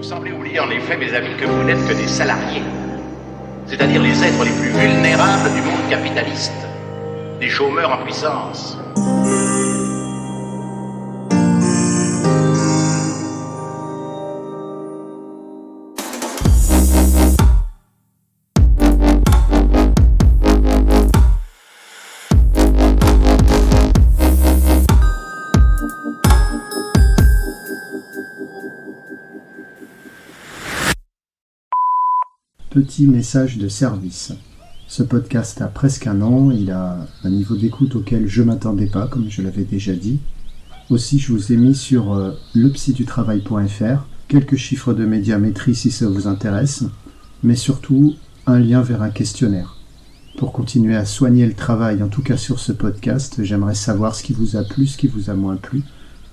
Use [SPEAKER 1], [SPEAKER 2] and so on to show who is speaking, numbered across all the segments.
[SPEAKER 1] Vous semblez oublier en effet, mes amis, que vous n'êtes que des salariés, c'est-à-dire les êtres les plus vulnérables du monde capitaliste, des chômeurs en puissance.
[SPEAKER 2] Petit message de service. Ce podcast a presque un an, il a un niveau d'écoute auquel je m'attendais pas, comme je l'avais déjà dit. Aussi, je vous ai mis sur lepsydutravail.fr quelques chiffres de médiamétrie si ça vous intéresse, mais surtout un lien vers un questionnaire. Pour continuer à soigner le travail, en tout cas sur ce podcast, j'aimerais savoir ce qui vous a plu, ce qui vous a moins plu,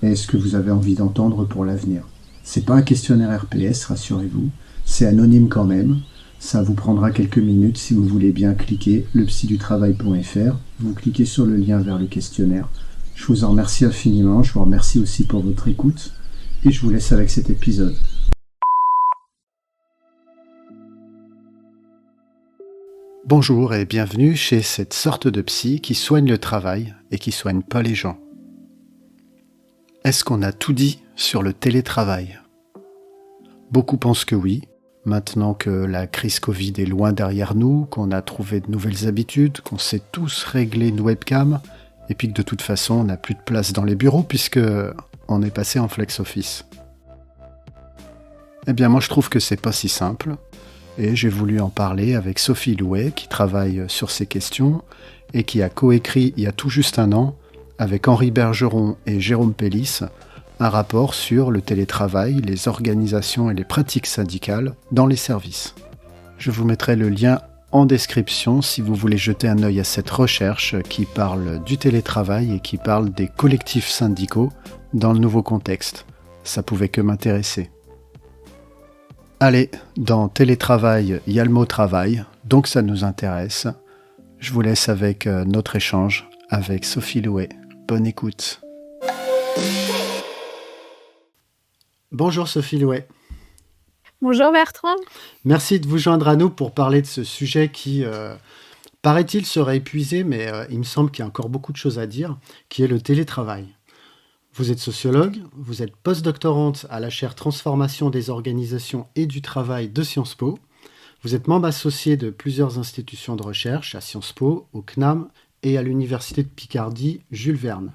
[SPEAKER 2] et ce que vous avez envie d'entendre pour l'avenir. C'est pas un questionnaire RPS, rassurez-vous, c'est anonyme quand même. Ça vous prendra quelques minutes si vous voulez bien cliquer lepsydutravail.fr. Vous cliquez sur le lien vers le questionnaire. Je vous en remercie infiniment. Je vous remercie aussi pour votre écoute. Et je vous laisse avec cet épisode. Bonjour et bienvenue chez cette sorte de psy qui soigne le travail et qui soigne pas les gens. Est-ce qu'on a tout dit sur le télétravail ? Beaucoup pensent que oui. Maintenant que la crise Covid est loin derrière nous, qu'on a trouvé de nouvelles habitudes, qu'on sait tous régler une webcam, et puis que de toute façon on n'a plus de place dans les bureaux puisque on est passé en flex office. Eh bien moi je trouve que c'est pas si simple, et j'ai voulu en parler avec Sophie Louet qui travaille sur ces questions et qui a coécrit il y a tout juste un an avec Henri Bergeron et Jérôme Pellis un rapport sur le télétravail, les organisations et les pratiques syndicales dans les services. Je vous mettrai le lien en description si vous voulez jeter un œil à cette recherche qui parle du télétravail et qui parle des collectifs syndicaux dans le nouveau contexte. Ça pouvait que m'intéresser. Allez, dans télétravail, il y a le mot travail, donc ça nous intéresse. Je vous laisse avec notre échange avec Sophie Louet. Bonne écoute. Bonjour Sophie Louet.
[SPEAKER 3] Bonjour Bertrand.
[SPEAKER 2] Merci de vous joindre à nous pour parler de ce sujet qui, paraît-il, serait épuisé, mais il me semble qu'il y a encore beaucoup de choses à dire, qui est le télétravail. Vous êtes sociologue, vous êtes postdoctorante à la chaire Transformation des organisations et du travail de Sciences Po. Vous êtes membre associé de plusieurs institutions de recherche à Sciences Po, au CNAM et à l'Université de Picardie Jules Verne.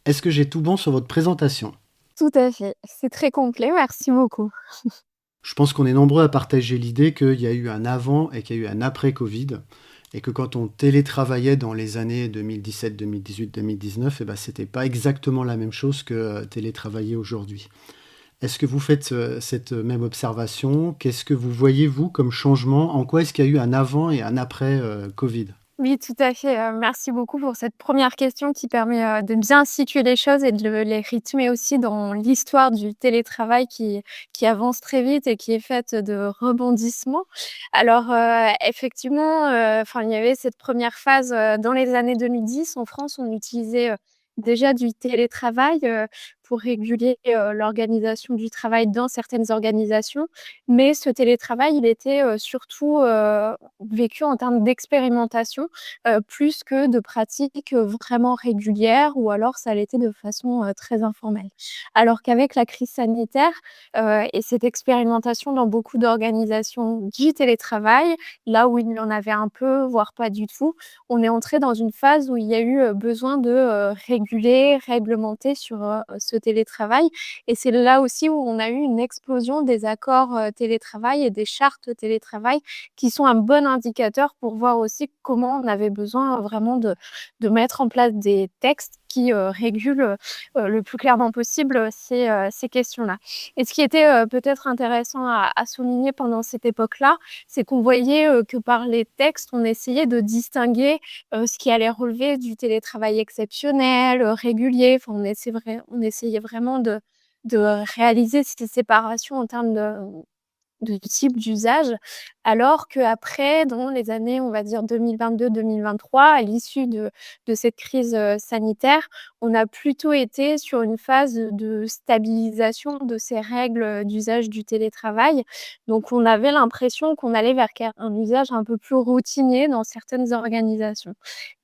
[SPEAKER 2] Est-ce que j'ai tout bon sur votre présentation ?
[SPEAKER 3] Tout à fait, c'est très complet, merci beaucoup.
[SPEAKER 2] Je pense qu'on est nombreux à partager l'idée qu'il y a eu un avant et qu'il y a eu un après Covid, et que quand on télétravaillait dans les années 2017, 2018, 2019, c'était pas exactement la même chose que télétravailler aujourd'hui. Est-ce que vous faites cette même observation ? Qu'est-ce que vous voyez, vous, comme changement ? En quoi est-ce qu'il y a eu un avant et un après Covid ?
[SPEAKER 3] Oui, tout à fait. Merci beaucoup pour cette première question qui permet de bien situer les choses et de les rythmer aussi dans l'histoire du télétravail qui avance très vite et qui est faite de rebondissements. Alors, effectivement, il y avait cette première phase dans les années 2010. En France, on utilisait déjà du télétravail pour réguler l'organisation du travail dans certaines organisations. Mais ce télétravail, il était surtout vécu en termes d'expérimentation plus que de pratiques vraiment régulières ou alors ça l'était de façon très informelle. Alors qu'avec la crise sanitaire et cette expérimentation dans beaucoup d'organisations du télétravail, là où il y en avait un peu, voire pas du tout, on est entré dans une phase où il y a eu besoin de réguler, réglementer sur ce télétravail. Et c'est là aussi où on a eu une explosion des accords télétravail et des chartes télétravail qui sont un bon indicateur pour voir aussi comment on avait besoin vraiment de mettre en place des textes qui régulent le plus clairement possible ces questions-là. Et ce qui était peut-être intéressant à souligner pendant cette époque-là, c'est qu'on voyait que par les textes, on essayait de distinguer ce qui allait relever du télétravail exceptionnel, régulier. Enfin, on essayait vraiment de réaliser ces séparations en termes de type d'usage. Alors qu'après, dans les années, on va dire 2022-2023, à l'issue de cette crise, sanitaire, on a plutôt été sur une phase de stabilisation de ces règles, d'usage du télétravail. Donc on avait l'impression qu'on allait vers un usage un peu plus routinier dans certaines organisations.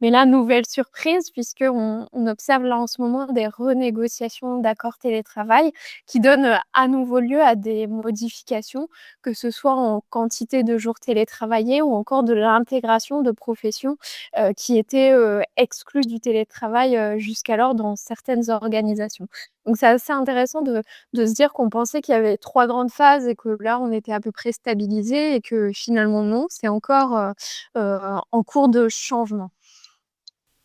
[SPEAKER 3] Mais là, nouvelle surprise puisqu'on observe là en ce moment des renégociations d'accords télétravail qui donnent, à nouveau lieu à des modifications, que ce soit en quantité de jours télétravaillés ou encore de l'intégration de professions, qui étaient, exclues du télétravail, jusqu'alors dans certaines organisations. Donc c'est assez intéressant de se dire qu'on pensait qu'il y avait 3 grandes phases et que là, on était à peu près stabilisés et que finalement non, c'est encore, en cours de changement.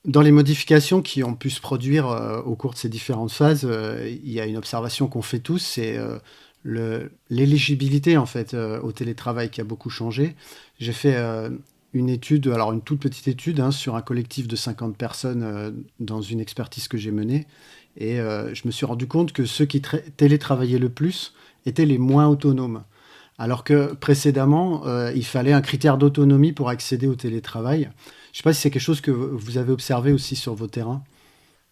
[SPEAKER 2] Dans les modifications qui ont pu se produire, au cours de ces différentes phases, il y a une observation qu'on fait tous, c'est, l'éligibilité en fait, au télétravail qui a beaucoup changé. J'ai fait, une étude, alors une toute petite étude, hein, sur un collectif de 50 personnes, dans une expertise que j'ai menée et je me suis rendu compte que ceux qui télétravaillaient le plus étaient les moins autonomes. Alors que précédemment, il fallait un critère d'autonomie pour accéder au télétravail. Je ne sais pas si c'est quelque chose que vous avez observé aussi sur vos terrains?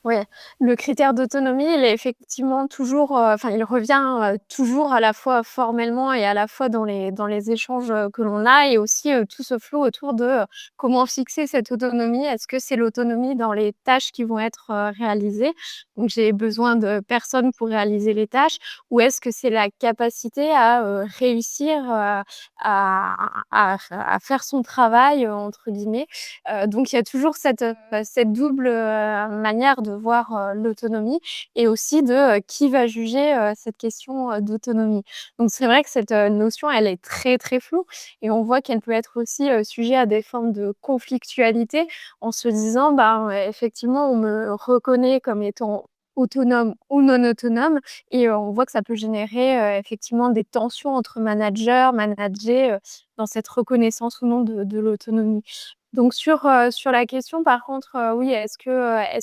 [SPEAKER 3] Ouais, le critère d'autonomie, il est effectivement toujours, enfin, il revient, toujours à la fois formellement et à la fois dans les échanges, que l'on a et aussi, tout ce flou autour de, comment fixer cette autonomie. Est-ce que c'est l'autonomie dans les tâches qui vont être, réalisées? Donc j'ai besoin de personnes pour réaliser les tâches ou est-ce que c'est la capacité à, réussir, à faire son «travail», entre guillemets? Donc il y a toujours cette double, manière de voir, l'autonomie et aussi de, qui va juger, cette question, d'autonomie. Donc c'est vrai que cette, notion, elle est très, très floue et on voit qu'elle peut être aussi, sujet à des formes de conflictualité en se disant: «Ben, effectivement, on me reconnaît comme étant autonome ou non autonome» et on voit que ça peut générer, effectivement des tensions entre managers, dans cette reconnaissance ou non de l'autonomie. Donc sur la question par contre, oui, est-ce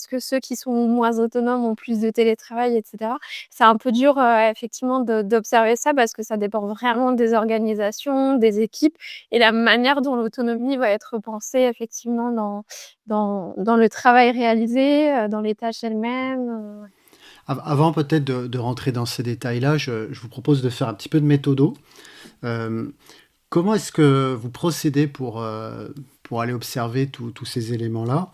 [SPEAKER 3] que ceux qui sont moins autonomes ont plus de télétravail et cetera? C'est un peu dur, effectivement d'observer ça parce que ça dépend vraiment des organisations, des équipes et la manière dont l'autonomie va être pensée effectivement dans le travail réalisé, dans les tâches elles-mêmes,
[SPEAKER 2] Avant peut-être de rentrer dans ces détails-là, je vous propose de faire un petit peu de méthodo. Hem, Comment est-ce que vous procédez pour aller observer tous ces éléments-là,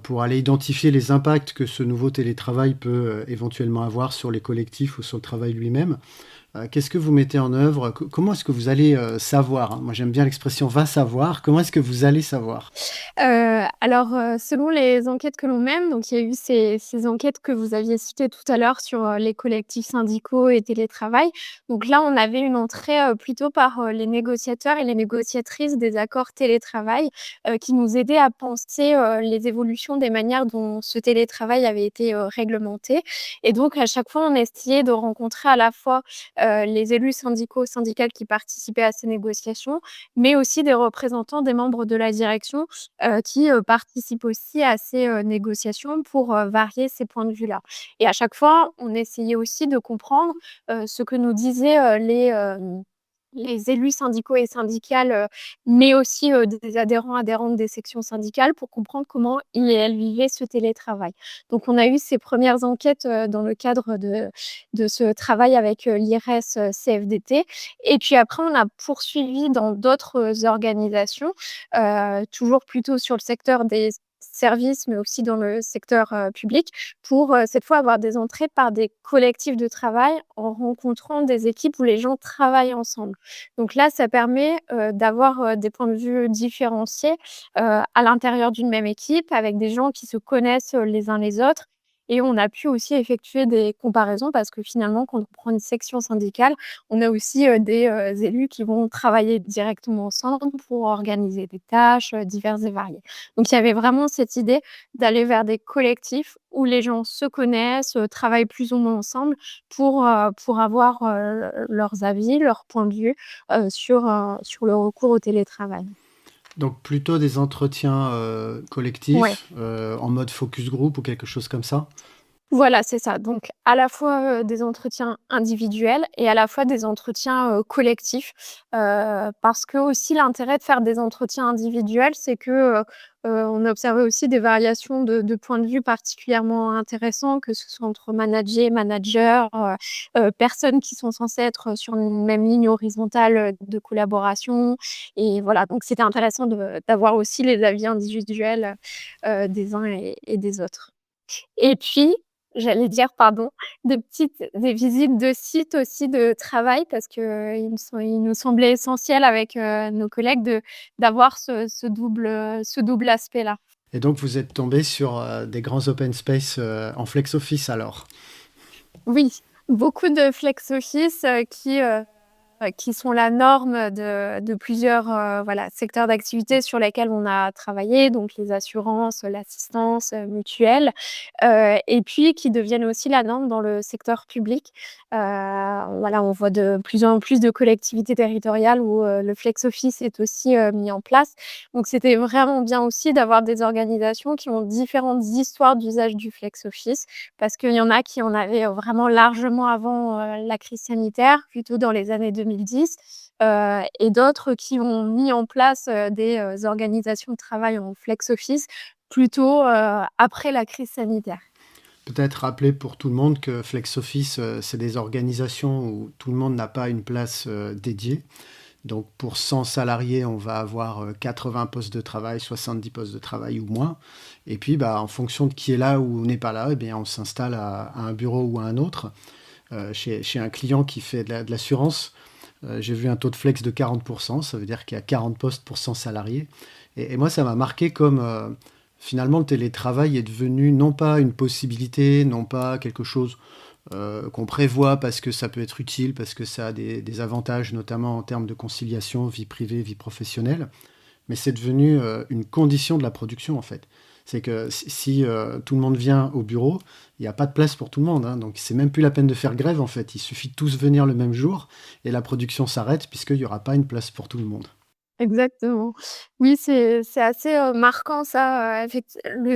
[SPEAKER 2] pour aller identifier les impacts que ce nouveau télétravail peut, éventuellement avoir sur les collectifs ou sur le travail lui-même? Qu'est-ce que vous mettez en œuvre? Comment est-ce que vous allez, savoir, hein? Moi j'aime bien l'expression «va savoir». Comment est-ce que vous allez savoir?
[SPEAKER 3] Alors, selon les enquêtes que l'on mène, donc il y a eu ces enquêtes que vous aviez citées tout à l'heure sur, les collectifs syndicaux et télétravail. Donc là, on avait une entrée, plutôt par, les négociateurs et les négociatrices des accords télétravail, qui nous aidaient à penser, les évolutions des manières dont ce télétravail avait été, réglementé et donc à chaque fois, on essayait de rencontrer à la fois, les élus syndicaux, syndicales qui participaient à ces négociations, mais aussi des représentants des membres de la direction qui, participent aussi à ces, négociations pour, varier ces points de vue-là et à chaque fois, on essayait aussi de comprendre, ce que nous disaient, les élus syndicaux et syndicales, mais aussi, des adhérents, adhérentes des sections syndicales pour comprendre comment ils et elles vivaient ce télétravail. Donc on a eu ces premières enquêtes, dans le cadre de ce travail avec, l'IRS, CFDT et puis après on a poursuivi dans d'autres, organisations, toujours plutôt sur le secteur des services, mais aussi dans le secteur, public pour, cette fois avoir des entrées par des collectifs de travail en rencontrant des équipes où les gens travaillent ensemble. Donc là, ça permet, d'avoir, des points de vue différenciés, à l'intérieur d'une même équipe avec des gens qui se connaissent, les uns les autres et on a pu aussi effectuer des comparaisons parce que finalement, quand on prend une section syndicale, on a aussi, des, élus qui vont travailler directement ensemble pour organiser des tâches, diverses et variées. Donc il y avait vraiment cette idée d'aller vers des collectifs où les gens se connaissent, travaillent plus ou moins ensemble pour avoir, leurs avis, leurs points de vue, sur le recours au télétravail.
[SPEAKER 2] Donc plutôt des entretiens,
[SPEAKER 3] Ouais.
[SPEAKER 2] collectifs, en mode focus group ou quelque chose comme ça?
[SPEAKER 3] Voilà, c'est ça. Donc à la fois, des entretiens individuels et à la fois des entretiens, collectifs. Parce que aussi l'intérêt de faire des entretiens individuels, c'est que, on observait aussi des variations de points de vue particulièrement intéressants, que ce soit entre managers, personnes qui sont censées être sur une même ligne horizontale, de collaboration et voilà. Donc c'était intéressant d'avoir aussi les avis individuels, des uns et des autres. Et puis, j'allais dire, pardon, des visites de sites aussi de travail parce qu'il nous semblait essentiel avec, nos collègues d'avoir ce double aspect-là.
[SPEAKER 2] Et donc vous êtes tombé sur, des grands open space, en flex office alors?
[SPEAKER 3] Oui, beaucoup de flex office, qui sont la norme de plusieurs, voilà, secteurs d'activité sur lesquels on a travaillé, donc les assurances, l'assistance, mutuelle, et puis qui deviennent aussi la norme dans le secteur public. Voilà, on voit de plus en plus de collectivités territoriales où, le flex office est aussi, mis en place. Donc c'était vraiment bien aussi d'avoir des organisations qui ont différentes histoires d'usage du flex office, parce qu'il y en a qui en avaient, vraiment largement avant, la crise sanitaire, plutôt dans les années 2010, et d'autres qui ont mis en place, des, organisations de travail en flex office plutôt, après la crise sanitaire.
[SPEAKER 2] Peut-être rappeler pour tout le monde que flex office, c'est des organisations où tout le monde n'a pas une place, dédiée. Donc pour 100 salariés, on va avoir, 80 postes de travail, 70 postes de travail ou moins. Et puis, bah, en fonction de qui est là ou n'est pas là, eh bien, on s'installe à un bureau ou à un autre. Chez un client qui fait de l'assurance, j'ai vu un taux de flex de 40%, ça veut dire qu'il y a 40 postes pour 100 salariés. Et moi, ça m'a marqué comme finalement le télétravail est devenu non pas une possibilité, non pas quelque chose qu'on prévoit parce que ça peut être utile, parce que ça a des avantages, notamment en termes de conciliation, vie privée, vie professionnelle, mais c'est devenu une condition de la production en fait. C'est que si tout le monde vient au bureau, il n'y a pas de place pour tout le monde, hein, donc c'est même plus la peine de faire grève en fait. Il suffit de tous venir le même jour et la production s'arrête puisqu'il n'y aura pas une place pour tout le monde.
[SPEAKER 3] Exactement. Oui, c'est assez, marquant ça,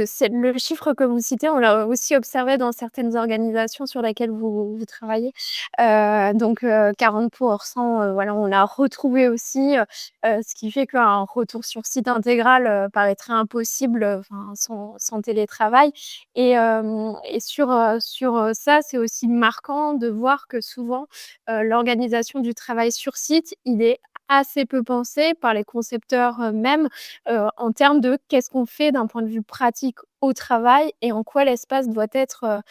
[SPEAKER 3] c'est le chiffre que vous citez, on l'a aussi observé dans certaines organisations sur lesquelles vous travaillez. Donc 40 voilà, on l'a retrouvé aussi, ce qui fait qu'un retour sur site intégral, paraîtrait impossible, enfin sans télétravail et sur ça, c'est aussi marquant de voir que souvent, l'organisation du travail sur site, il est assez peu pensé par les concepteurs, mêmes, en termes de qu'est-ce qu'on fait d'un point de vue pratique au travail et en quoi l'espace doit être,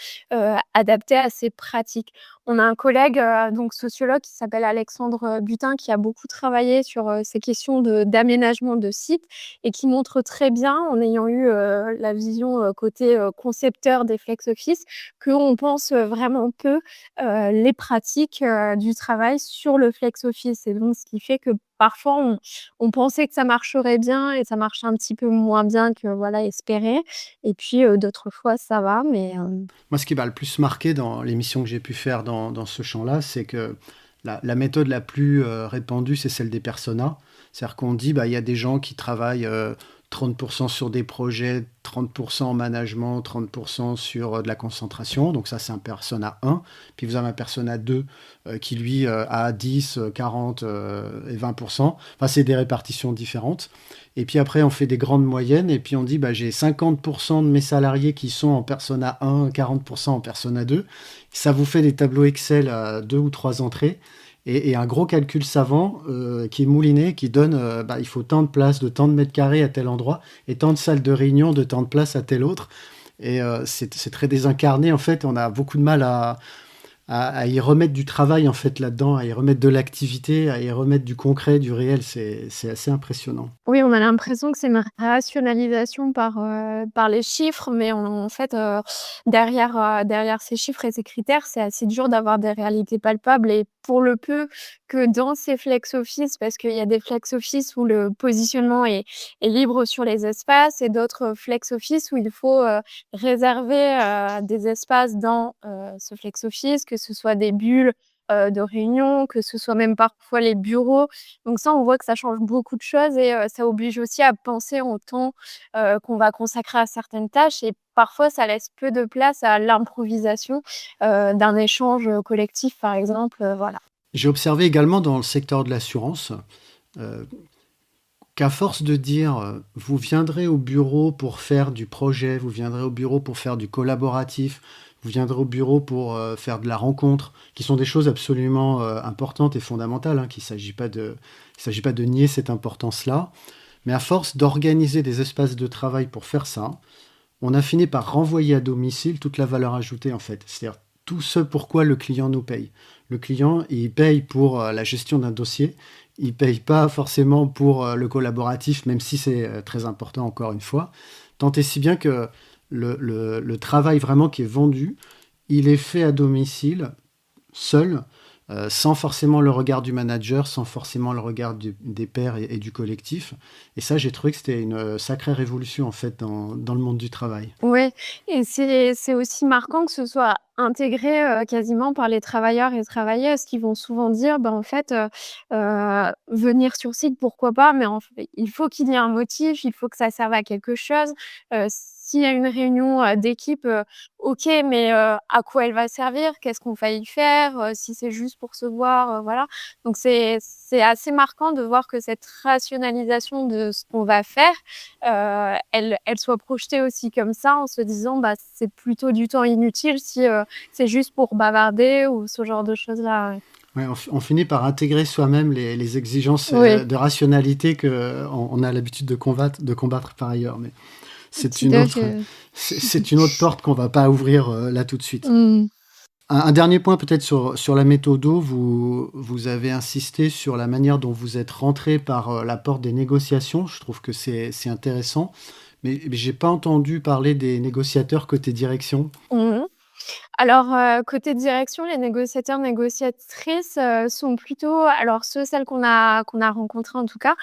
[SPEAKER 3] adapté à ces pratiques. On a un collègue, donc sociologue qui s'appelle Alexandre, Butin qui a beaucoup travaillé sur, ces questions d'aménagement de sites et qui montre très bien, en ayant eu, la vision, côté, concepteur des flex office, qu'on pense, vraiment peu, les pratiques, du travail sur le flex office et donc ce qui fait que parfois on pensait que ça marcherait bien et ça marche un petit peu moins bien que, voilà, espéré et puis, d'autres fois ça va mais,
[SPEAKER 2] Moi, ce qui m'a le plus marqué dans les missions que j'ai pu faire dans ce champ-là, c'est que la méthode la plus répandue, c'est celle des personas. C'est-à-dire qu'on dit, bah, il y a des gens qui travaillent 30% sur des projets, 30% en management, 30% sur de la concentration. Donc ça, c'est un persona 1. Puis vous avez un persona 2 qui, lui, a 10, 40 et 20%. Enfin, c'est des répartitions différentes. Et puis après, on fait des grandes moyennes. Et puis on dit, bah, j'ai 50% de mes salariés qui sont en persona 1, 40% en persona 2. Ça vous fait des tableaux Excel à 2 ou 3 entrées et un gros calcul savant qui est mouliné, qui donne bah, il faut tant de place, de tant de mètres carrés à tel endroit, et tant de salles de réunion, de tant de place à tel autre. Et c'est très désincarné, en fait. On a beaucoup de mal à y remettre du travail, en fait, là-dedans, à y remettre de l'activité, à y remettre du concret, du réel. C'est assez impressionnant.
[SPEAKER 3] oui, on a l'impression que c'est une rationalisation par les chiffres, mais en fait, derrière ces chiffres et ces critères, c'est assez dur d'avoir des réalités palpables et pour le peu que dans ces flex office, parce qu'il y a des flex office où le positionnement est libre sur les espaces et d'autres flex office où il faut, réserver, des espaces dans, ce flex office, que ce soit des bulles, de réunion, que ce soit même parfois les bureaux. Donc ça, on voit que ça change beaucoup de choses et ça oblige aussi à penser en temps, qu'on va consacrer à certaines tâches et parfois ça laisse peu de place à l'improvisation, d'un échange, collectif par exemple, voilà.
[SPEAKER 2] J'ai observé également dans le secteur de l'assurance, heu, qu'à force de dire, «Vous viendrez au bureau pour faire du projet, vous viendrez au bureau pour faire du collaboratif, vous viendrez au bureau pour, faire de la rencontre», qui sont des choses absolument, importantes et fondamentales, hein, qu'il s'agit pas de nier cette importance-là. Mais à force d'organiser des espaces de travail pour faire ça, on a fini par renvoyer à domicile toute la valeur ajoutée, en fait. C'est-à-dire tout ce pourquoi le client nous paye. Le client, il paye pour, la gestion d'un dossier, il paye pas forcément pour, le collaboratif, même si c'est, très important encore une fois. Tant et si bien que le travail vraiment qui est vendu, il est fait à domicile, seul, sans forcément le regard du manager, sans forcément le regard des pairs et du collectif. Et ça, j'ai trouvé que c'était une, sacrée révolution en fait dans le monde du travail.
[SPEAKER 3] Ouais et c'est aussi marquant que ce soit intégré, quasiment par les travailleurs et travailleuses qui vont souvent dire: «Bah, en fait, venir sur site, pourquoi pas, mais en fait, il faut qu'il y ait un motif, il faut que ça serve à quelque chose». S'il y a une réunion, d'équipe, OK, mais à quoi elle va servir? Qu'est-ce qu'on va y faire? Si c'est juste pour se voir, voilà. Donc c'est assez marquant de voir que cette rationalisation de ce qu'on va faire, elle soit projetée aussi comme ça en se disant: «Bah, c'est plutôt du temps inutile si, c'est juste pour bavarder» ou ce genre de choses-là, ouais.
[SPEAKER 2] Ouais, on finit par intégrer soi-même les exigences,
[SPEAKER 3] Oui,
[SPEAKER 2] de rationalité qu'on a l'habitude de combattre par ailleurs, mais c'est
[SPEAKER 3] tout
[SPEAKER 2] une
[SPEAKER 3] à
[SPEAKER 2] autre
[SPEAKER 3] fait.
[SPEAKER 2] c'est une autre porte qu'on va pas ouvrir, là tout de suite.
[SPEAKER 3] Mmh.
[SPEAKER 2] Un dernier point peut-être sur la méthodo, vous avez insisté sur la manière dont vous êtes rentré par, la porte des négociations. Je trouve que c'est intéressant, mais j'ai pas entendu parler des négociateurs côté direction.
[SPEAKER 3] Mmh. Alors, côté direction, les négociateurs, négociatrices, sont plutôt alors celles qu'on a rencontrées en tout cas,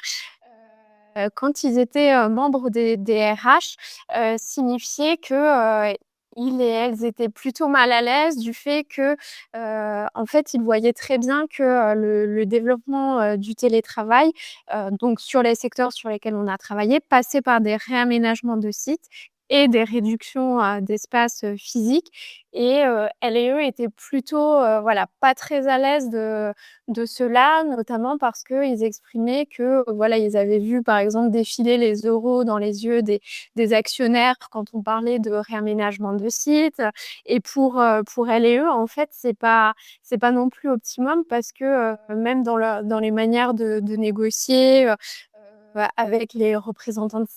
[SPEAKER 3] quand ils étaient, membres des RH, signifiait que, ils et elles étaient plutôt mal à l'aise du fait que, en fait, ils voyaient très bien que, le développement, du télétravail, donc sur les secteurs sur lesquels on a travaillé, passait par des réaménagements de sites et des réductions, d'espace, physique et elles et eux étaient plutôt, voilà, pas très à l'aise de cela, notamment parce qu'ils exprimaient que, voilà, ils avaient vu, par exemple, défiler les euros dans les yeux des actionnaires quand on parlait de réaménagement de sites et pour elles et eux, en fait, c'est pas non plus optimum parce que, même dans les manières de négocier, avec les représentants de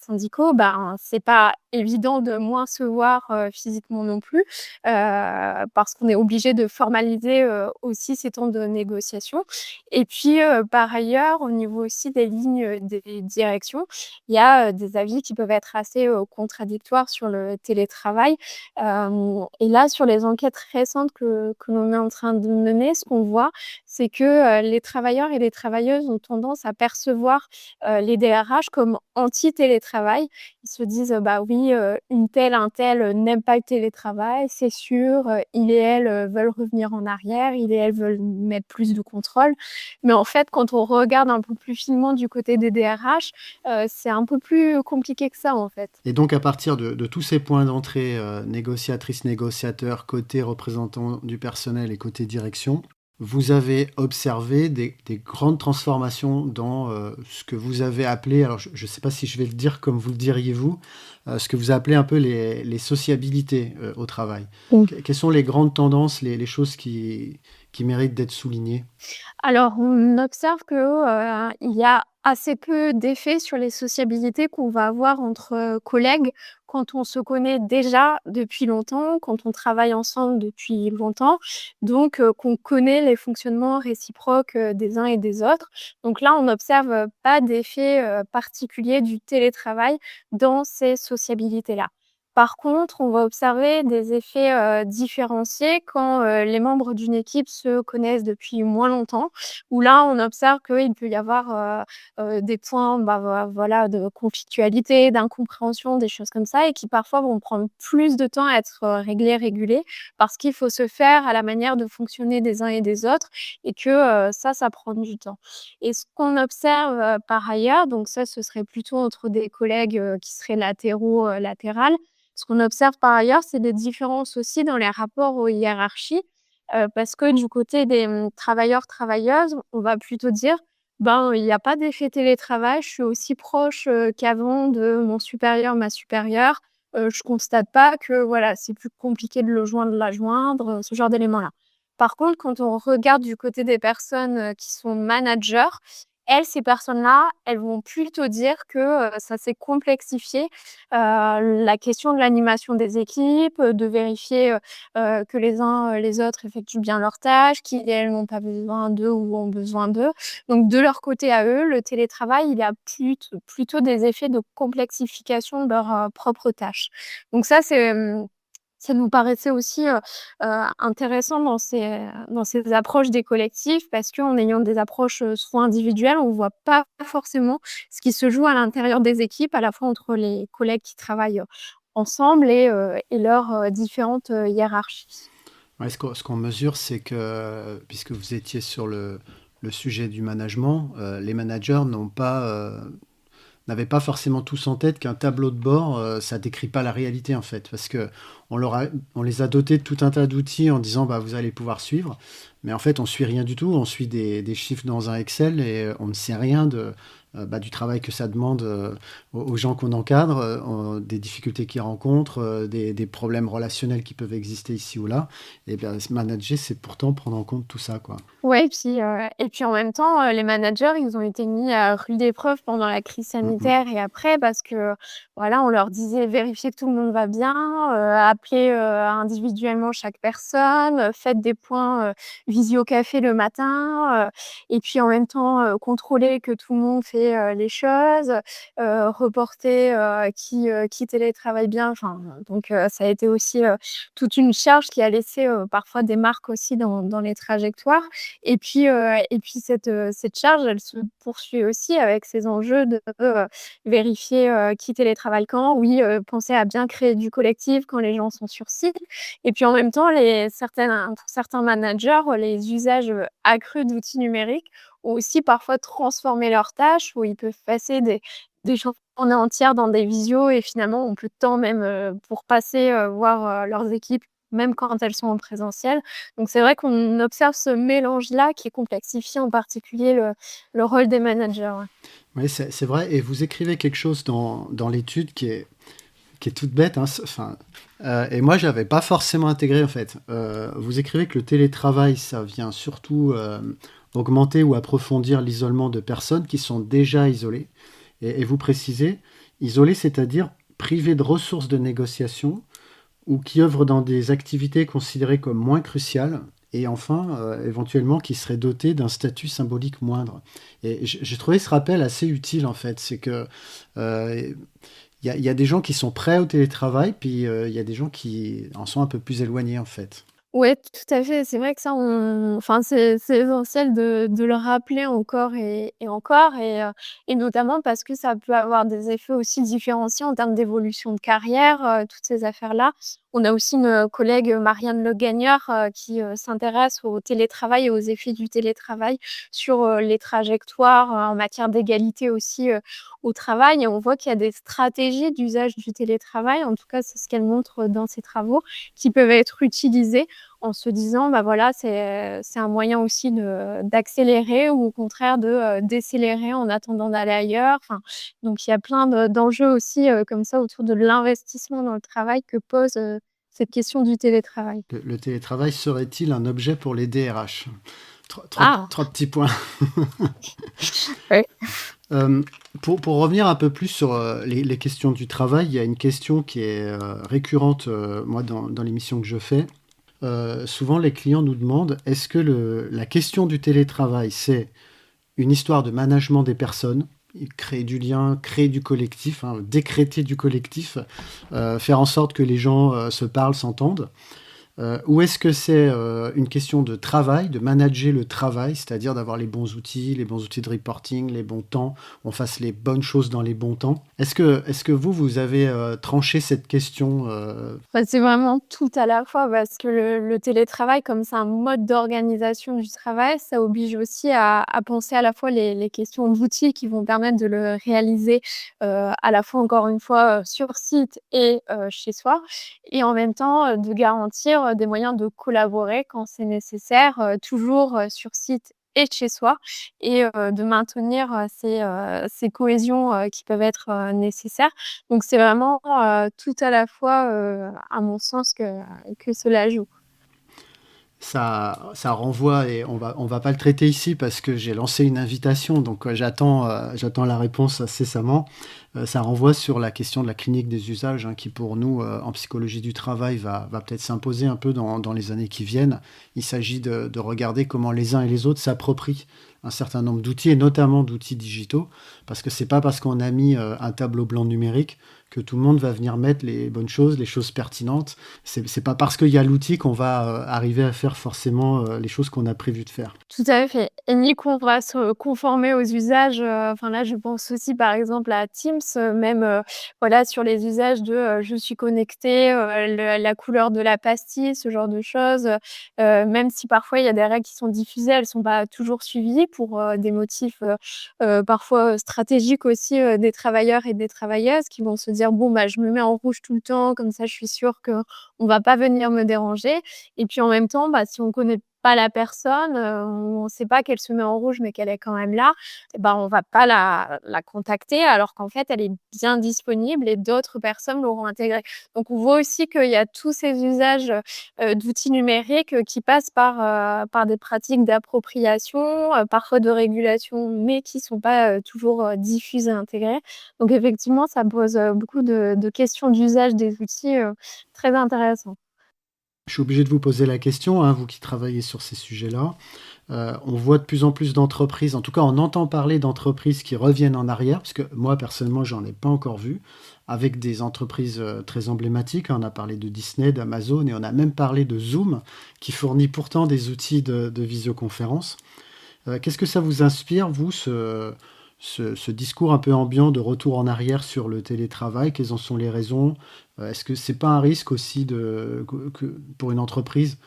[SPEAKER 3] syndicaux, ben, c'est pas évident de moins se voir, physiquement non plus, parce qu'on est obligé de formaliser, aussi ces temps de négociation et puis, par ailleurs, au niveau aussi des lignes, des directions, il y a, des avis qui peuvent être assez, contradictoires sur le télétravail, et là, sur les enquêtes récentes que l'on est en train de mener, ce qu'on voit, c'est que, les travailleurs et les travailleuses ont tendance à percevoir les DRH comme anti-télétravail. Ils se disent, «Bah oui, une telle, un tel, n'aime pas le télétravail, c'est sûr, il et elle, veulent revenir en arrière, il et elle veulent mettre plus de contrôle». Mais en fait, quand on regarde un peu plus finement du côté des DRH, c'est un peu plus compliqué que ça, en fait.
[SPEAKER 2] Et donc à partir de tous ces points d'entrée, négociatrices, négociateurs, côté représentant du personnel et côté direction, vous avez observé des grandes transformations dans, ce que vous avez appelé, alors je ne sais pas si je vais le dire comme vous le diriez vous, ce que vous appelez un peu les sociabilités, au travail. Quelles sont les grandes tendances, les choses qui méritent d'être soulignées?
[SPEAKER 3] Alors, on observe que, il y a assez peu d'effets sur les sociabilités qu'on va avoir entre, collègues quand on se connaît déjà depuis longtemps, quand on travaille ensemble depuis longtemps, donc qu'on connaît les fonctionnements réciproques, des uns et des autres. Donc là, on n'observe, pas d'effet, particulier du télétravail dans ces sociabilités-là. Par contre, on va observer des effets, différenciés quand, les membres d'une équipe se connaissent depuis moins longtemps, où là, on observe qu'il peut y avoir, des points, bah, voilà, de conflictualité, d'incompréhension, des choses comme ça et qui parfois vont prendre plus de temps à être, réglés, régulés parce qu'il faut se faire à la manière de fonctionner des uns et des autres et que, ça prend du temps. Et ce qu'on observe, par ailleurs, donc ça, ce serait plutôt entre des collègues, qui seraient latéraux, latérales. Ce qu'on observe par ailleurs, c'est des différences aussi dans les rapports aux hiérarchies, parce que du côté des, travailleurs, travailleuses, on va plutôt dire: «Ben, il y a pas d'effet télétravail, je suis aussi proche, qu'avant de mon supérieur, ma supérieure, je constate pas que voilà, c'est plus compliqué de le joindre, la joindre», ce genre d'éléments-là. Par contre, quand on regarde du côté des personnes, qui sont managers, elles, ces personnes-là, elles vont plutôt dire que, ça s'est complexifié, la question de l'animation des équipes, de vérifier, que les uns, les autres effectuent bien leurs tâches, qu'ils et elles n'ont pas besoin d'eux ou ont besoin d'eux. Donc de leur côté à eux, le télétravail, il a plutôt des effets de complexification de leurs, propres tâches. Donc ça, ça nous paraissait aussi, intéressant dans ces approches des collectifs parce qu'en ayant des approches, soit individuelles, on voit pas forcément ce qui se joue à l'intérieur des équipes, à la fois entre les collègues qui travaillent, ensemble et leurs, différentes, hiérarchies.
[SPEAKER 2] Ouais, ce qu'on mesure, c'est que, puisque vous étiez sur le sujet du management, les managers n'avaient pas forcément tous en tête qu'un tableau de bord, ça décrit pas la réalité en fait. Parce que on les a dotés de tout un tas d'outils en disant bah, vous allez pouvoir suivre. Mais en fait, on suit rien du tout. On suit des chiffres dans un Excel et on ne sait rien du travail que ça demande aux gens qu'on encadre, des difficultés qu'ils rencontrent, des problèmes relationnels qui peuvent exister ici ou là. Et bien, manager, c'est pourtant prendre en compte tout ça, quoi.
[SPEAKER 3] Ouais et puis en même temps, les managers, ils ont été mis à rude épreuve pendant la crise
[SPEAKER 2] Mm, mm.
[SPEAKER 3] sanitaire et après parce que, voilà, on leur disait: «Vérifiez que tout le monde va bien, appelez, individuellement chaque personne, faites des points, visio café le matin, et puis en même temps, contrôlez que tout le monde fait, les choses, reportez, qui télétravaille bien». Enfin, donc ça a été aussi, toute une charge qui a laissé, parfois des marques aussi dans les trajectoires. Et puis cette charge, elle se poursuit aussi avec ces enjeux de, vérifier, qui télétravaille quand. Oui, penser à bien créer du collectif quand les gens sont sur site et puis en même temps pour certains managers, les usages, accrus d'outils numériques ont aussi parfois transformé leurs tâches où ils peuvent passer des journées entières dans des visios et finalement ont peu de temps même, pour passer, voir, leurs équipes, même quand elles sont en présentiel. Donc c'est vrai qu'on observe ce mélange-là qui complexifie en particulier le rôle des managers, ouais.
[SPEAKER 2] Oui, c'est vrai. Et vous écrivez quelque chose dans l'étude qui est toute bête, hein, et moi, j'avais pas forcément intégré en fait. Vous écrivez que le télétravail, ça vient surtout augmenter ou approfondir l'isolement de personnes qui sont déjà isolées. Et vous précisez, isolées, c'est-à-dire privées de ressources de négociation ou qui œuvrent dans des activités considérées comme moins cruciales. Et enfin, éventuellement, qui seraient dotées d'un statut symbolique moindre. Et j'ai trouvé ce rappel assez utile, en fait. C'est que y a des gens qui sont prêts au télétravail, puis il y a des gens qui en sont un peu plus éloignés, en fait.
[SPEAKER 3] Ouais, tout à fait. C'est vrai que ça, enfin, c'est essentiel de le rappeler encore et encore et notamment parce que ça peut avoir des effets aussi différenciants en termes d'évolution de carrière, toutes ces affaires-là. On a aussi une collègue, Marianne Le Gagneur, qui, s'intéresse au télétravail et aux effets du télétravail sur, les trajectoires, en matière d'égalité aussi, au travail et on voit qu'il y a des stratégies d'usage du télétravail, en tout cas, c'est ce qu'elle montre dans ses travaux, qui peuvent être utilisées en se disant: «Bah, voilà, c'est un moyen aussi d'accélérer ou au contraire de, décélérer en attendant d'aller ailleurs». Enfin, donc il y a plein d'enjeux aussi, comme ça autour de l'investissement dans le travail que pose, cette question du télétravail.
[SPEAKER 2] Le télétravail serait-il un objet pour les DRH?
[SPEAKER 3] Ah!
[SPEAKER 2] Trois petits points.
[SPEAKER 3] Ouais.
[SPEAKER 2] Pour revenir un peu plus sur les questions du travail, il y a une question qui est récurrente, moi, dans l'émission que je fais. Souvent, les clients nous demandent, est-ce que la question du télétravail, c'est une histoire de management des personnes? créer du lien, créer du collectif, hein, décréter du collectif, faire en sorte que les gens se parlent, s'entendent. Ou est-ce que c'est une question de travail, de manager le travail, c'est-à-dire d'avoir les bons outils de reporting, les bons temps, on fasse les bonnes choses dans les bons temps. Est-ce que vous avez tranché cette question
[SPEAKER 3] Bah, c'est vraiment tout à la fois parce que le télétravail, comme c'est un mode d'organisation du travail, ça oblige aussi à penser à la fois les questions d'outils qui vont permettre de le réaliser, à la fois, encore une fois, sur site et chez soi et en même temps, de garantir, des moyens de collaborer quand c'est nécessaire, toujours, sur site et chez soi et de maintenir, ces cohésions, qui peuvent être, nécessaires. Donc c'est vraiment, tout à la fois, à mon sens que cela joue.
[SPEAKER 2] Ça renvoie et on va pas le traiter ici parce que j'ai lancé une invitation, donc j'attends la réponse incessamment. Ça renvoie sur la question de la clinique des usages, hein, qui pour nous, en psychologie du travail va peut-être s'imposer un peu dans les années qui viennent. Il s'agit de regarder comment les uns et les autres s'approprient un certain nombre d'outils et notamment d'outils digitaux, parce que c'est pas parce qu'on a mis, un tableau blanc numérique que tout le monde va venir mettre les bonnes choses, les choses pertinentes. C'est pas parce qu'il y a l'outil qu'on va arriver à faire forcément les choses qu'on a prévu de faire.
[SPEAKER 3] Tout à fait et ni qu'on va se conformer aux usages, enfin là, je pense aussi par exemple à Teams, même, voilà sur les usages de, je suis connecté, le la couleur de la pastille, ce genre de choses, même si parfois il y a des règles qui sont diffusées, elles sont pas toujours suivies pour, des motifs, parfois, stratégiques aussi, des travailleurs et des travailleuses qui vont se dire: «Bon, bah, je me mets en rouge tout le temps, comme ça je suis sûre qu'on va pas venir me déranger» et puis en même temps, bah, si on connaît pas la personne, on sait pas qu'elle se met en rouge, mais qu'elle est quand même là, et ben, on va pas la contacter alors qu'en fait, elle est bien disponible et d'autres personnes l'auront intégrée. Donc on voit aussi qu'il y a tous ces usages, d'outils numériques, qui passent par des pratiques d'appropriation, parfois de régulation, mais qui sont pas, toujours, diffusées et intégrées. Donc effectivement, ça pose, beaucoup de questions d'usage des outils, très intéressants.
[SPEAKER 2] Je suis obligé de vous poser la question, hein, vous qui travaillez sur ces sujets-là. On voit de plus en plus d'entreprises, en tout cas on entend parler d'entreprises qui reviennent en arrière, parce que moi personnellement j'en ai pas encore vu, avec des entreprises très emblématiques, hein. On a parlé de Disney, d'Amazon et on a même parlé de Zoom, qui fournit pourtant des outils de visioconférence. Qu'est-ce que ça vous inspire, vous, ce discours un peu ambiant de retour en arrière sur le télétravail? Quelles en sont les raisons? Est-ce que c'est pas un risque aussi pour une entreprise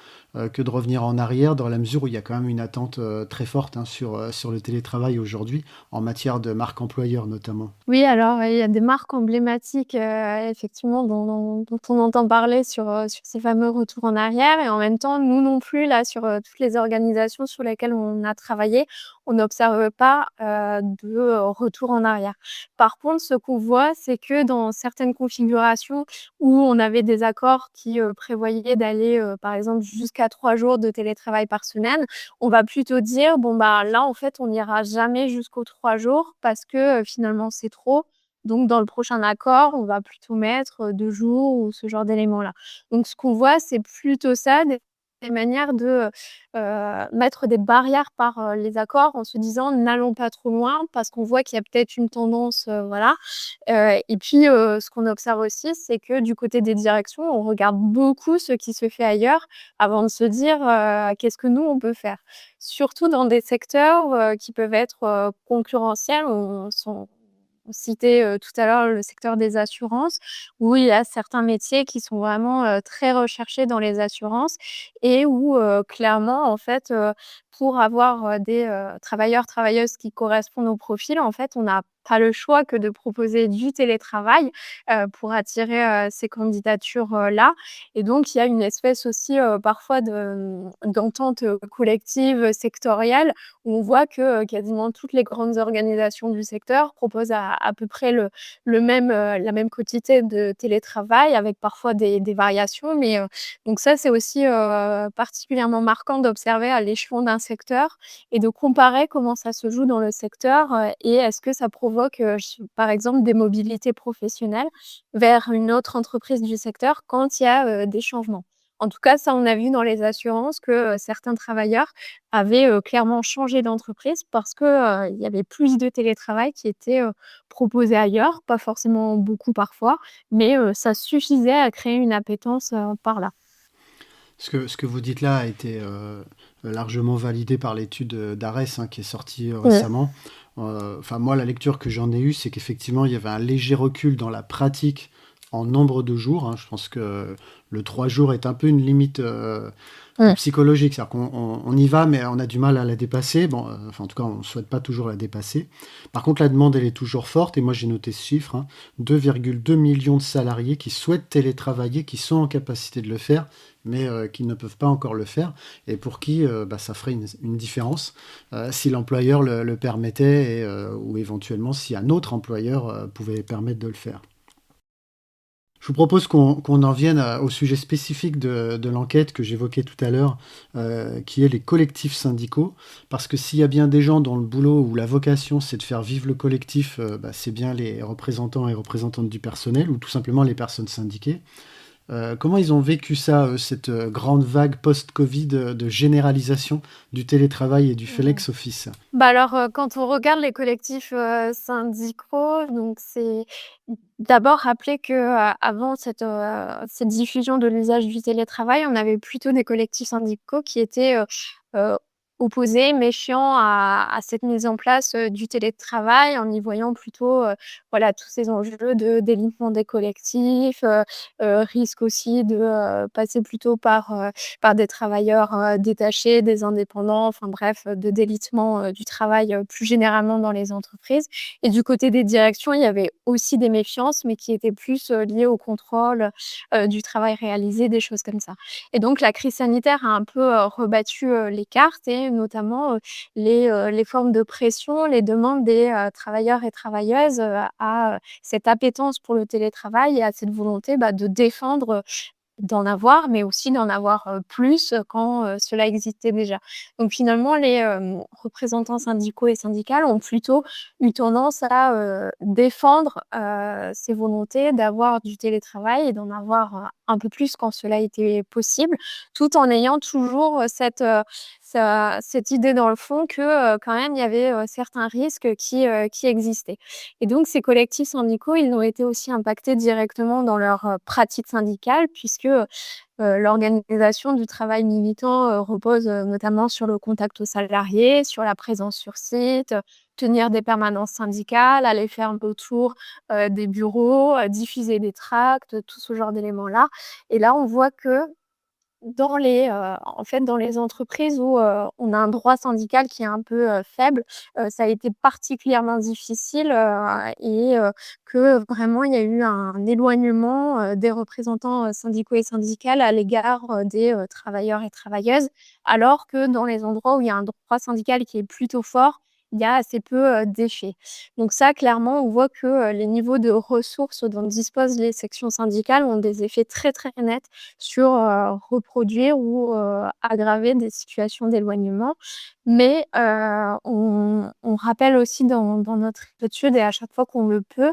[SPEAKER 2] que de revenir en arrière dans la mesure où il y a quand même une attente très forte, hein, sur le télétravail aujourd'hui, en matière de marque employeur notamment?
[SPEAKER 3] Oui, alors, il y a des marques emblématiques, effectivement dont on entend parler sur ces fameux retours en arrière et en même temps, nous non plus là sur, toutes les organisations sur lesquelles on a travaillé, on n'observe pas, de, retour en arrière. Par contre, ce qu'on voit, c'est que dans certaines configurations où on avait des accords qui, prévoyaient d'aller, par exemple jusqu'à 3 jours de télétravail par semaine, on va plutôt dire: «Bon, bah, là, en fait, on n'ira jamais jusqu'aux 3 jours parce que, finalement, c'est trop. Donc dans le prochain accord, on va plutôt mettre, 2 jours» ou ce genre d'éléments-là. Donc ce qu'on voit, c'est plutôt ça, des manières de, mettre des barrières par, les accords en se disant: «N'allons pas trop loin» parce qu'on voit qu'il y a peut-être une tendance, voilà. Et puis, ce qu'on observe aussi, c'est que du côté des directions, on regarde beaucoup ce qui se fait ailleurs avant de se dire, «Qu'est-ce que nous, on peut faire?» Surtout dans des secteurs, qui peuvent être, concurrentiels. On citait, tout à l'heure le secteur des assurances, où il y a certains métiers qui sont vraiment, très recherchés dans les assurances et où, clairement, en fait, pour avoir, des, travailleurs, travailleuses qui correspondent au profil, en fait, on n'a pas le choix que de proposer du télétravail, pour attirer, ces candidatures, là et donc il y a une espèce aussi, parfois d'entente, collective, sectorielle où on voit que, quasiment toutes les grandes organisations du secteur proposent à peu près le même, la même quantité de télétravail avec parfois des variations mais donc ça, c'est aussi, particulièrement marquant d'observer à l'échelon d'un secteur et de comparer comment ça se joue dans le secteur, et est-ce que ça provoque, par exemple des mobilités professionnelles vers une autre entreprise du secteur quand il y a, des changements. En tout cas, ça, on a vu dans les assurances que, certains travailleurs avaient, clairement changé d'entreprise parce que, il y avait plus de télétravail qui était, proposé ailleurs, pas forcément beaucoup parfois, mais, ça suffisait à créer une appétence, par là.
[SPEAKER 2] Ce que vous dites là a été, largement validé par l'étude, d'Ares, hein, qui est sortie,
[SPEAKER 3] Mmh.
[SPEAKER 2] récemment. Enfin moi, la lecture que j'en ai eue, c'est qu'effectivement, il y avait un léger recul dans la pratique en nombre de jours, hein. Je pense que le 3 jours est un peu une limite,
[SPEAKER 3] Mmh.
[SPEAKER 2] psychologique. C'est-à-dire qu'on y va, mais on a du mal à la dépasser. Bon, enfin, en tout cas, on ne souhaite pas toujours la dépasser. Par contre, la demande, elle est toujours forte et moi, j'ai noté ce chiffre, hein, 2,2 millions de salariés qui souhaitent télétravailler, qui sont en capacité de le faire, mais qui ne peuvent pas encore le faire et pour qui, bah, ça ferait une différence, si l'employeur le permettait et ou éventuellement si un autre employeur, pouvait permettre de le faire. Je vous propose qu'on en vienne au sujet spécifique de l'enquête que j'évoquais tout à l'heure, qui est les collectifs syndicaux. Parce que s'il y a bien des gens dont le boulot ou la vocation, c'est de faire vivre le collectif, bah, c'est bien les représentants et représentantes du personnel ou tout simplement les personnes syndiquées. Comment ils ont vécu ça, cette, grande vague post-Covid, de généralisation du télétravail et du
[SPEAKER 3] Mmh.
[SPEAKER 2] flex office?
[SPEAKER 3] Bah, alors, quand on regarde les collectifs, syndicaux, donc c'est d'abord rappeler que, avant cette diffusion de l'usage du télétravail, on avait plutôt des collectifs syndicaux qui étaient, heu, opposés, méfiants à cette mise en place, du télétravail, en y voyant plutôt, voilà, tous ces enjeux de délitement des collectifs, risque aussi de, passer plutôt par des travailleurs, détachés, des indépendants, enfin bref, de délitement, du travail, plus généralement dans les entreprises. Et du côté des directions, il y avait aussi des méfiances, mais qui étaient plus, liées au contrôle, du travail réalisé, des choses comme ça. Et donc la crise sanitaire a un peu, rebattu, les cartes et notamment, les formes de pression, les demandes des, travailleurs et travailleuses, à, cette appétence pour le télétravail et à cette volonté, bah, de défendre, d'en avoir, mais aussi d'en avoir, plus, quand, cela existait déjà. Donc finalement, les, représentants syndicaux et syndicales ont plutôt eu tendance à, défendre, ces volontés d'avoir du télétravail et d'en avoir, un peu plus quand cela était possible, tout en ayant toujours, cette idée dans le fond que, quand même, il y avait, certains risques qui existaient. Et donc ces collectifs syndicaux, ils ont été aussi impactés directement dans leur, pratique syndicale puisque, l'organisation du travail militant, repose, notamment sur le contact aux salariés, sur la présence sur site, tenir des permanences syndicales, aller faire un peu le tour, des bureaux, diffuser des tracts, tout ce genre d'éléments-là. Et là, on voit que dans les, en fait, dans les entreprises où, on a un droit syndical qui est un peu, faible, ça a été particulièrement difficile, et que vraiment il y a eu un éloignement, des représentants, syndicaux et syndicales à l'égard, des, travailleurs et travailleuses. Alors que dans les endroits où il y a un droit syndical qui est plutôt fort, il y a assez peu, d'effets. Donc ça, clairement, on voit que, les niveaux de ressources dont disposent les sections syndicales ont des effets très, très nets sur, reproduire ou, aggraver des situations d'éloignement. Mais, on rappelle aussi dans notre étude et à chaque fois qu'on le peut,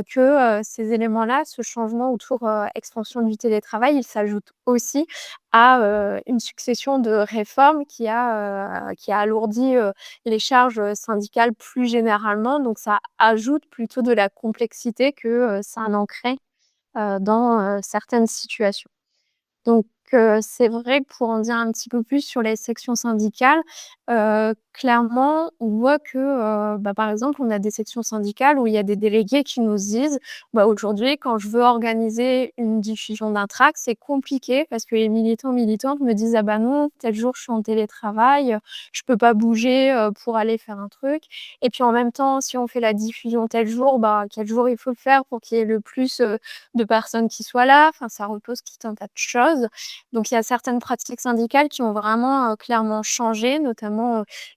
[SPEAKER 3] que, ces éléments-là, ce changement autour, extension du télétravail, il s'ajoute aussi à, une succession de réformes qui a alourdi, les charges, syndicales plus généralement. Donc ça ajoute plutôt de la complexité que, ça n'en crée, dans, certaines situations. Donc, c'est vrai que pour en dire un petit peu plus sur les sections syndicales, clairement, on voit que, bah, par exemple, on a des sections syndicales où il y a des délégués qui nous disent: «Bah, aujourd'hui, quand je veux organiser une diffusion d'un tract, c'est compliqué parce que les militants, militantes me disent: "Ah bah non, tel jour je suis en télétravail, je peux pas bouger, pour aller faire un truc". Et puis en même temps, si on fait la diffusion tel jour, bah, quel jour il faut le faire pour qu'il y ait le plus, de personnes qui soient là, enfin ça repose tout un tas de choses. Donc il y a certaines pratiques syndicales qui ont vraiment, clairement changé, notamment,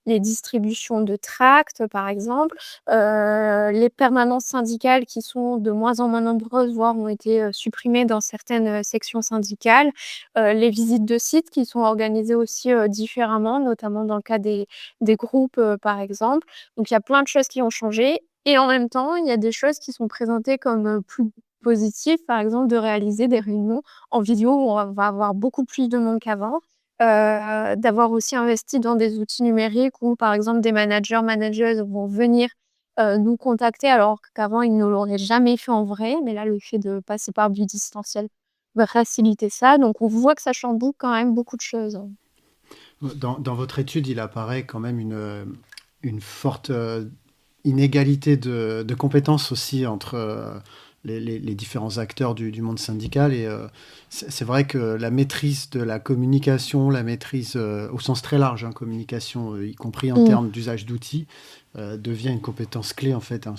[SPEAKER 3] les distributions de tracts par exemple, les permanences syndicales qui sont de moins en moins nombreuses, voire ont été, supprimées dans certaines, sections syndicales, les visites de sites qui sont organisées aussi, différemment, notamment dans le cas des groupes, par exemple. Donc il y a plein de choses qui ont changé et en même temps, il y a des choses qui sont présentées comme, plus positif, par exemple, de réaliser des réunions en vidéo où on va avoir beaucoup plus de monde qu'avant. D'avoir aussi investi dans des outils numériques où, par exemple, des managers, manageuses vont venir, nous contacter alors qu'avant ils ne l'auraient jamais fait en vrai. Mais là, le fait de passer par du distanciel va faciliter ça. Donc on voit que ça chamboule quand même beaucoup de choses.
[SPEAKER 2] Dans votre étude, il apparaît quand même une forte inégalité de compétences aussi entre les différents acteurs du monde syndical. Et c'est vrai que la maîtrise de la communication, la maîtrise au sens très large, hein, communication, y compris en
[SPEAKER 3] Mmh.
[SPEAKER 2] termes d'usage d'outils, devient une compétence clé en fait, hein,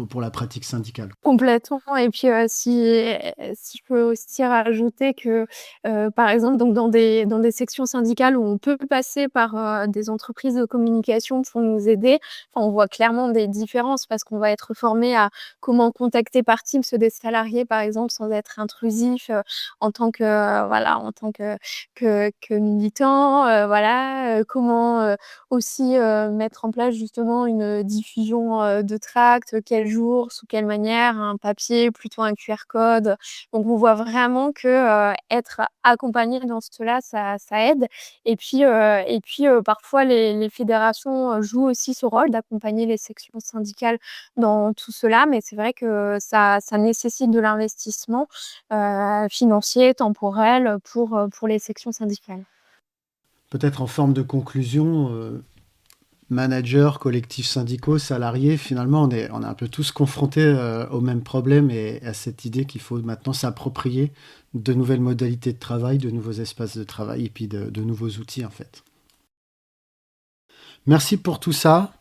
[SPEAKER 2] pour la pratique syndicale.
[SPEAKER 3] Complètement. Et puis, si je peux aussi rajouter que, par exemple, donc dans des sections syndicales où on peut passer par, des entreprises de communication pour nous aider, enfin, on voit clairement des différences parce qu'on va être formé à comment contacter par Teams des salariés, par exemple, sans être intrusif, en tant que, voilà, en tant que militant, voilà, comment, aussi, mettre en place justement une diffusion, de tracts, quel jour, sous quelle manière, un papier, plutôt un QR code. Donc on voit vraiment que, être accompagné dans cela, ça aide. Et puis, parfois les fédérations, jouent aussi ce rôle d'accompagner les sections syndicales dans tout cela, mais c'est vrai que ça nécessite de l'investissement, financier, temporel, pour les sections syndicales.
[SPEAKER 2] Peut-être en forme de conclusion, managers, collectifs syndicaux, salariés, finalement, on est un peu tous confrontés au même problème et à cette idée qu'il faut maintenant s'approprier de nouvelles modalités de travail, de nouveaux espaces de travail et puis de nouveaux outils, en fait. Merci pour tout ça.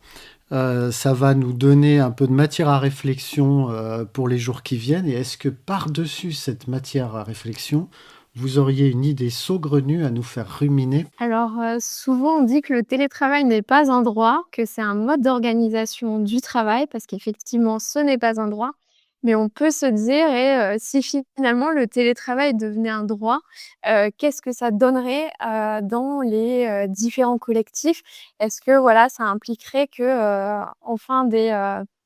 [SPEAKER 2] Ça va nous donner un peu de matière à réflexion pour les jours qui viennent. Et est-ce que par-dessus cette matière à réflexion, vous auriez une idée saugrenue à nous faire ruminer?
[SPEAKER 3] Alors, souvent on dit que le télétravail n'est pas un droit, que c'est un mode d'organisation du travail parce qu'effectivement ce n'est pas un droit. Mais on peut se dire si finalement le télétravail devenait un droit, qu'est-ce que ça donnerait, dans les, différents collectifs? Est-ce que voilà, ça impliquerait que, enfin des,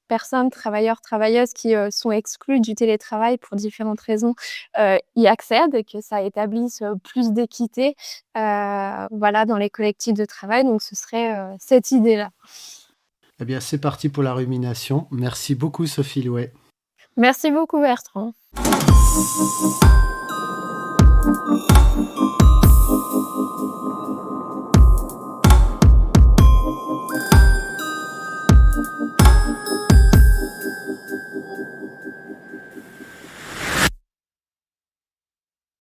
[SPEAKER 3] personnes, travailleurs, travailleuses qui, sont exclus du télétravail pour différentes raisons, y accèdent et que ça établisse, plus d'équité, voilà, dans les collectifs de travail. Donc ce serait, cette idée-là.
[SPEAKER 2] Eh bien, c'est parti pour la rumination. Merci beaucoup, Sophie Louet.
[SPEAKER 3] Merci beaucoup Bertrand.